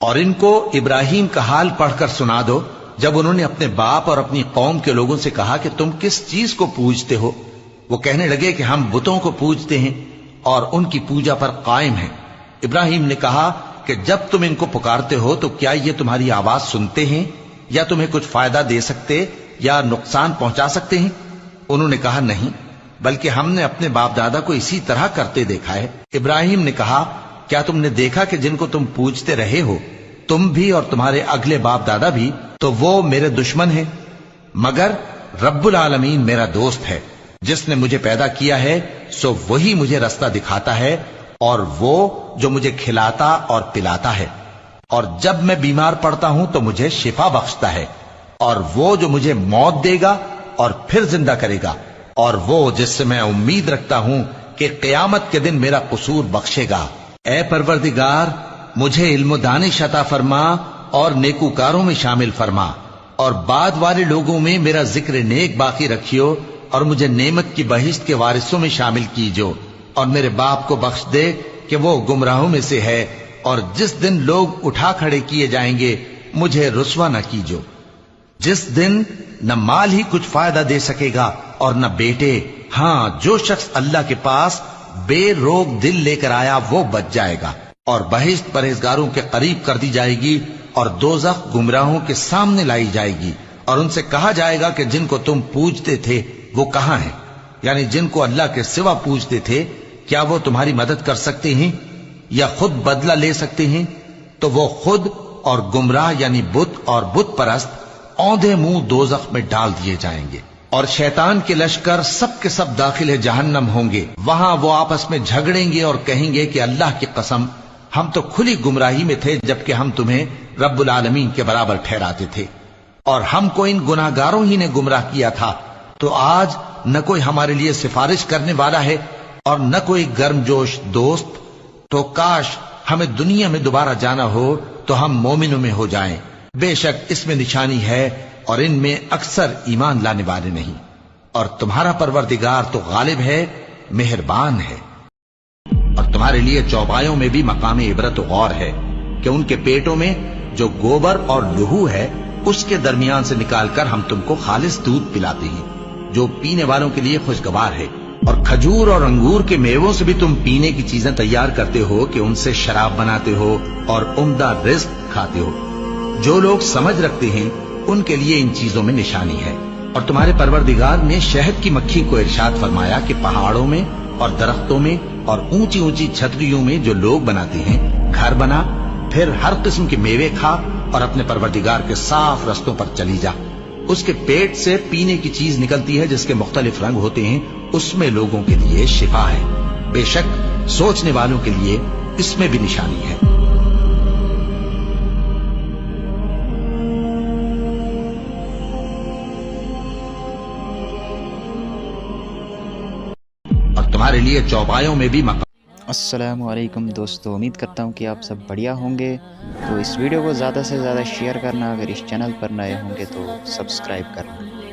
اور इनको इब्राहिम का हाल पढ़कर सुना दो जब उन्होंने अपने बाप और अपनी कौम के लोगों से कहा कि तुम किस चीज को पूजते हो। वो कहने लगे कि हम बुतों को पूजते हैं और उनकी पूजा पर कायम हैं। इब्राहिम ने कहा कि जब तुम इनको पुकारते हो तो क्या ये तुम्हारी आवाज सुनते हैं या तुम्हें कुछ फायदा दे सकते या नुकसान पहुंचा सकते हैं? उन्होंने कहा नहीं, बल्कि हमने अपने बाप दादा को इसी तरह करते देखा है। इब्राहिम ने कहा क्या तुमने देखा कि जिनको तुम पूजते रहे हो तुम भी और तुम्हारे अगले बाप दादा भी, तो वो मेरे दुश्मन हैं, मगर रब्बुल आलमीन मेरा दोस्त है। जिसने मुझे पैदा किया है सो वही मुझे रास्ता दिखाता है और वो जो मुझे खिलाता और पिलाता है, और जब मैं बीमार पड़ता हूं तो मुझे शिफा बख्शता है, और वो जो मुझे मौत देगा और फिर जिंदा करेगा, और वो जिससे मैं उम्मीद रखता हूं कि क़यामत के दिन मेरा कसूर बख्शेगा। ए परवरदिगार, मुझे इल्म दानिश अता फरमा और नेकूकारों में शामिल फरमा, और बाद वाले लोगों में मेरा जिक्र नेक बाकी रखियो, और मुझे नेमत की बहिश्त के वारिसों में शामिल कीजो, और मेरे बाप को बख्श दे कि वो गुमराहों में से है, और जिस दिन लोग उठा खड़े किए जाएंगे मुझे रुसवा न कीजो, जिस दिन न माल ही कुछ फायदा दे सकेगा और न बेटे। हां, जो शख्स अल्लाह के पास बेरोग दिल लेकर आया वो बच जाएगा, और बहिश्त परहेजगारों के करीब कर दी जाएगी, और दोज़ख गुमराहों के सामने लाई जाएगी, और उनसे कहा जाएगा कि जिनको तुम पूजते थे वो कहां हैं, यानी जिनको अल्लाह के सिवा पूजते थे, क्या वो तुम्हारी मदद कर सकते हैं या खुद बदला ले सकते हैं? तो वो खुद और गुमराह यानी बुत और बुत परस्त औंधे मुंह दोज़ख में डाल दिए जाएंगे, और शैतान के लश्कर सब के सब दाखिल जहन्नम होंगे। वहां वो आपस में झगड़ेंगे और कहेंगे कि अल्लाह की कसम, हम तो खुली गुमराही में थे जबकि हम तुम्हें रब्बुल आलमीन के बराबर ठहराते थे, और हमको इन गुनाहगारों ही ने गुमराह किया था। तो आज न कोई हमारे लिए सिफारिश करने वाला है और न कोई गर्मजोश दोस्त। तो काश हमें दुनिया में दोबारा जाना हो तो हम मोमिनों में हो जाएं। बेशक इसमें निशानी है और इनमें अक्सर ईमान लाने वाले नहीं, और तुम्हारा परवरदिगार तो गालिब है, मेहरबान है। और तुम्हारे लिए चौपायों में भी मकाम इबरत गौर है कि उनके पेटों में जो गोबर और लहू है उसके दरमियान से निकालकर हम तुमको खालिस दूध पिलाते हैं जो पीने वालों के लिए खुशगवार है, और खजूर और अंगूर के मेवों से भी तुम पीने की चीजें तैयार करते हो कि उनसे शराब बनाते हो और उम्दा रिज्क खाते हो। जो लोग समझ रखते हैं उनके लिए इन चीजों में निशानी है। और तुम्हारे परवरदिगार ने शहद की मक्खी को इरशाद फरमाया कि पहाड़ों में और दरख्तों में और ऊंची ऊंची छतरियों में जो लोग बनाते हैं घर बना, फिर हर किस्म के मेवे खा और अपने परवरदिगार के साफ रस्तों पर चली जा। उसके पेट से पीने की चीज निकलती है जिसके मुख्तलिफ रंग होते हैं, उसमें लोगों के लिए शिफा है। बेशक सोचने वालों के लिए इसमें भी निशानी है। और तुम्हारे लिए चौपायों में भी अस्सलामु अलैकुम दोस्तों, उम्मीद करता हूँ कि आप सब बढ़िया होंगे। तो इस वीडियो को ज़्यादा से ज़्यादा शेयर करना, अगर इस चैनल पर नए होंगे तो सब्सक्राइब करना।